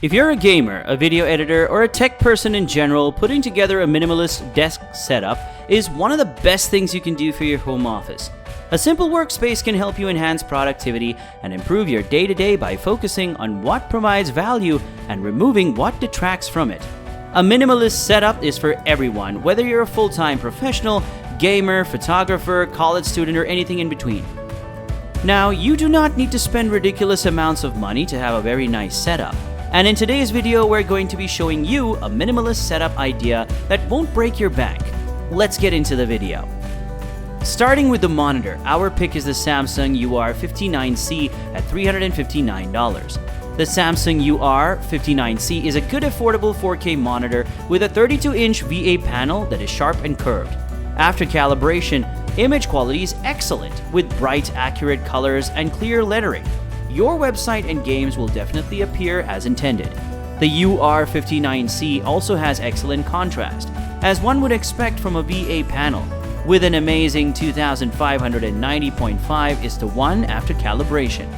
If you're a gamer, a video editor, or a tech person in general, putting together a minimalist desk setup is one of the best things you can do for your home office. A simple workspace can help you enhance productivity and improve your day-to-day by focusing on what provides value and removing what detracts from it. A minimalist setup is for everyone, whether you're a full-time professional, gamer, photographer, college student, or anything in between. Now, you do not need to spend ridiculous amounts of money to have a very nice setup. And in today's video, we're going to be showing you a minimalist setup idea that won't break your bank. Let's get into the video. Starting with the monitor, our pick is the Samsung UR59C at $359. The Samsung UR59C is a good affordable 4K monitor with a 32-inch VA panel that is sharp and curved. After calibration, image quality is excellent with bright, accurate colors and clear lettering. Your website and games will definitely appear as intended. The UR59C also has excellent contrast, as one would expect from a VA panel, with an amazing 2590.5:1 after calibration.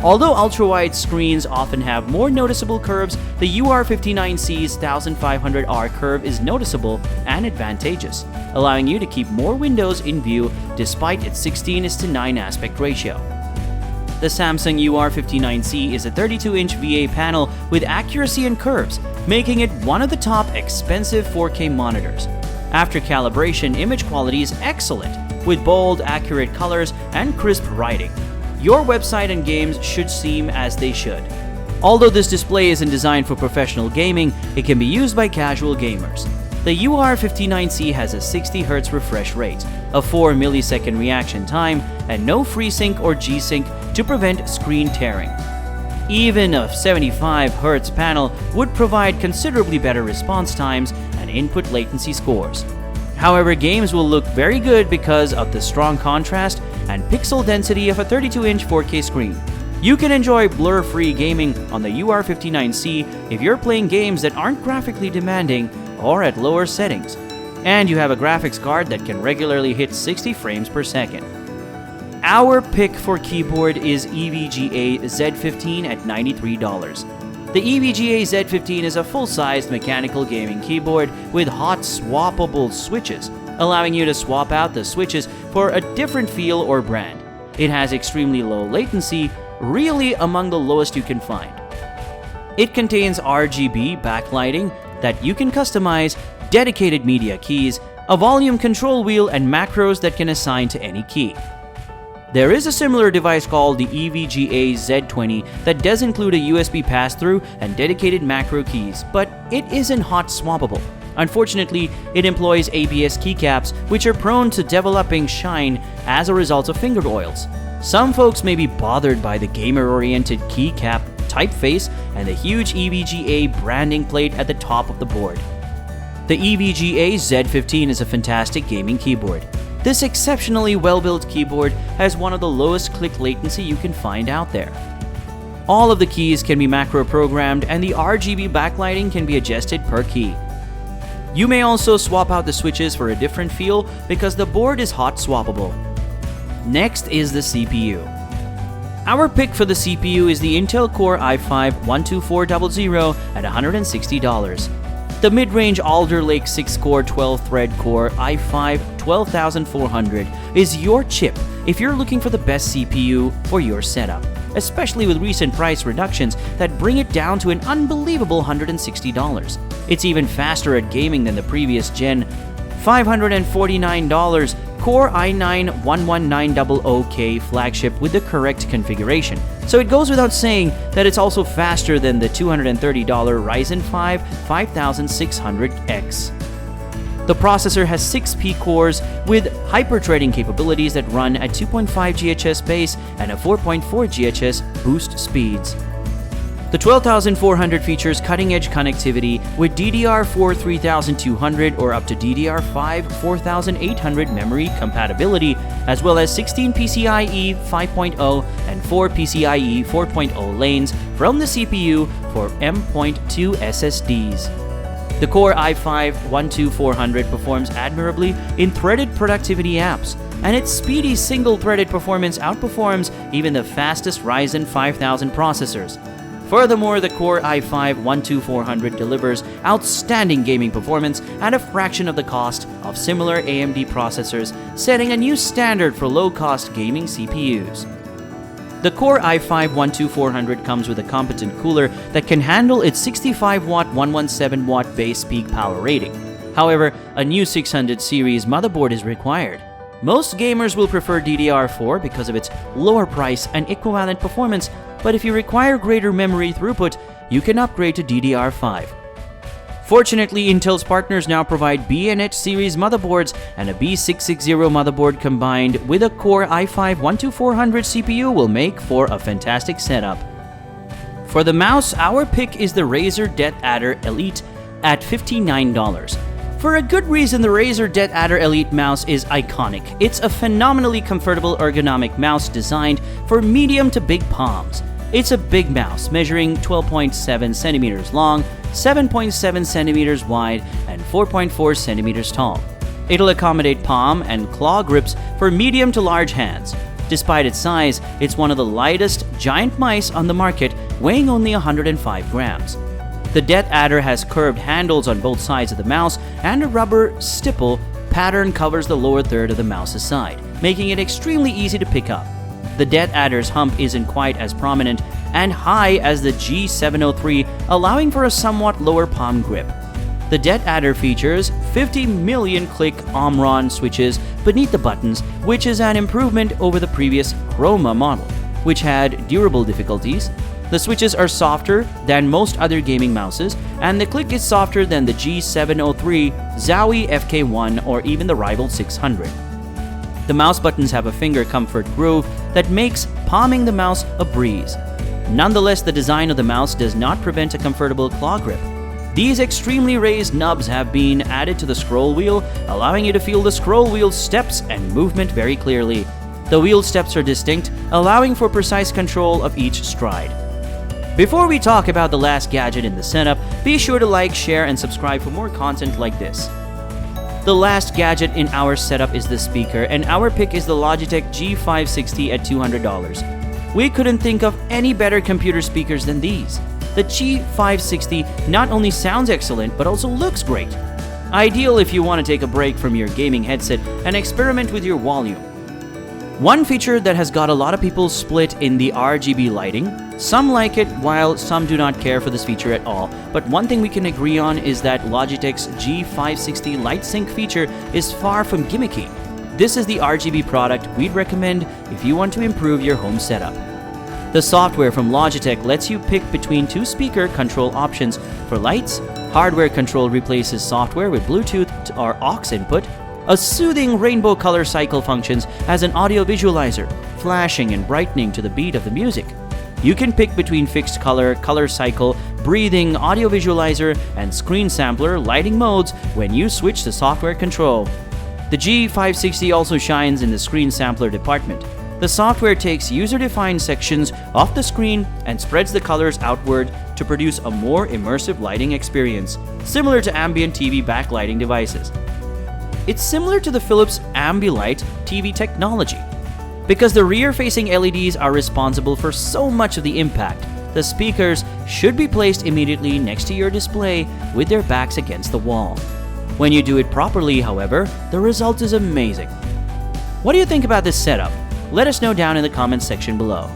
Although ultra-wide screens often have more noticeable curves, the UR59C's 1500R curve is noticeable and advantageous, allowing you to keep more windows in view despite its 16:9 aspect ratio. The Samsung UR59C is a 32-inch VA panel with accuracy and curves, making it one of the top expensive 4K monitors. After calibration, image quality is excellent, with bold, accurate colors and crisp writing. Your website and games should seem as they should. Although this display isn't designed for professional gaming, it can be used by casual gamers. The UR59C has a 60 Hz refresh rate, a 4 millisecond reaction time, and no FreeSync or G-Sync to prevent screen tearing. Even a 75 Hz panel would provide considerably better response times and input latency scores. However, games will look very good because of the strong contrast and pixel density of a 32-inch 4K screen. You can enjoy blur-free gaming on the UR59C if you're playing games that aren't graphically demanding or at lower settings, and you have a graphics card that can regularly hit 60 frames per second. Our pick for keyboard is EVGA Z15 at $93. The EVGA Z15 is a full-sized mechanical gaming keyboard with hot swappable switches, allowing you to swap out the switches for a different feel or brand. It has extremely low latency, really among the lowest you can find. It contains RGB backlighting that you can customize, dedicated media keys, a volume control wheel, and macros that can assign to any key. There is a similar device called the EVGA Z20 that does include a USB pass-through and dedicated macro keys, but it isn't hot swappable. Unfortunately, it employs ABS keycaps, which are prone to developing shine as a result of finger oils. Some folks may be bothered by the gamer-oriented keycap typeface and the huge EVGA branding plate at the top of the board. The EVGA Z15 is a fantastic gaming keyboard. This exceptionally well-built keyboard has one of the lowest click latency you can find out there. All of the keys can be macro programmed and the RGB backlighting can be adjusted per key. You may also swap out the switches for a different feel because the board is hot swappable. Next is the CPU. Our pick for the CPU is the Intel Core i5-12400 at $160. The mid-range Alder Lake 6-core 12-thread Core i5-12400 is your chip if you're looking for the best CPU for your setup, especially with recent price reductions that bring it down to an unbelievable $160. It's even faster at gaming than the previous gen. $549 Core i9-11900K flagship with the correct configuration. So it goes without saying that it's also faster than the $230 Ryzen 5 5600X. The processor has 6P cores with hyper-threading capabilities that run at 2.5 GHz base and a 4.4 GHz boost speeds. The 12400 features cutting-edge connectivity with DDR4 3200 or up to DDR5 4800 memory compatibility, as well as 16 PCIe 5.0 and 4 PCIe 4.0 lanes from the CPU for M.2 SSDs. The Core i5-12400 performs admirably in threaded productivity apps, and its speedy single-threaded performance outperforms even the fastest Ryzen 5000 processors. Furthermore, the Core i5-12400 delivers outstanding gaming performance at a fraction of the cost of similar AMD processors, setting a new standard for low-cost gaming CPUs. The Core i5-12400 comes with a competent cooler that can handle its 65-watt 117-watt base peak power rating. However, a new 600 series motherboard is required. Most gamers will prefer DDR4 because of its lower price and equivalent performance, but if you require greater memory throughput, you can upgrade to DDR5. Fortunately, Intel's partners now provide B&H series motherboards, and a B660 motherboard combined with a Core i5-12400 CPU will make for a fantastic setup. For the mouse, our pick is the Razer DeathAdder Elite at $59. For a good reason, the Razer DeathAdder Elite mouse is iconic. It's a phenomenally comfortable ergonomic mouse designed for medium to big palms. It's a big mouse measuring 12.7 centimeters long, 7.7 centimeters wide, and 4.4 centimeters tall. It'll accommodate palm and claw grips for medium to large hands. Despite its size, it's one of the lightest giant mice on the market, weighing only 105 grams. The DeathAdder has curved handles on both sides of the mouse, and a rubber stipple pattern covers the lower third of the mouse's side, making it extremely easy to pick up. The DeathAdder's hump isn't quite as prominent and high as the G703, allowing for a somewhat lower palm grip. The DeathAdder features 50 million click Omron switches beneath the buttons, which is an improvement over the previous Chroma model, which had durable difficulties. The switches are softer than most other gaming mouses, and the click is softer than the G703, Zowie FK1, or even the Rival 600. The mouse buttons have a finger comfort groove that makes palming the mouse a breeze. Nonetheless, the design of the mouse does not prevent a comfortable claw grip. These extremely raised nubs have been added to the scroll wheel, allowing you to feel the scroll wheel steps and movement very clearly. The wheel steps are distinct, allowing for precise control of each stride. Before we talk about the last gadget in the setup, be sure to like, share, and subscribe for more content like this. The last gadget in our setup is the speaker, and our pick is the Logitech G560 at $200. We couldn't think of any better computer speakers than these. The G560 not only sounds excellent, but also looks great. Ideal if you want to take a break from your gaming headset and experiment with your volume. One feature that has got a lot of people split in the RGB lighting. Some like it, while some do not care for this feature at all. But one thing we can agree on is that Logitech's G560 Light Sync feature is far from gimmicky. This is the RGB product we'd recommend if you want to improve your home setup. The software from Logitech lets you pick between two speaker control options. For lights, hardware control replaces software with Bluetooth or aux input. A soothing rainbow color cycle functions as an audio visualizer, flashing and brightening to the beat of the music. You can pick between fixed color, color cycle, breathing, audio visualizer, and screen sampler lighting modes when you switch the software control. The G560 also shines in the screen sampler department. The software takes user-defined sections off the screen and spreads the colors outward to produce a more immersive lighting experience, similar to ambient TV backlighting devices. It's similar to the Philips Ambilight TV technology. Because the rear-facing LEDs are responsible for so much of the impact, the speakers should be placed immediately next to your display with their backs against the wall. When you do it properly, however, the result is amazing. What do you think about this setup? Let us know down in the comments section below.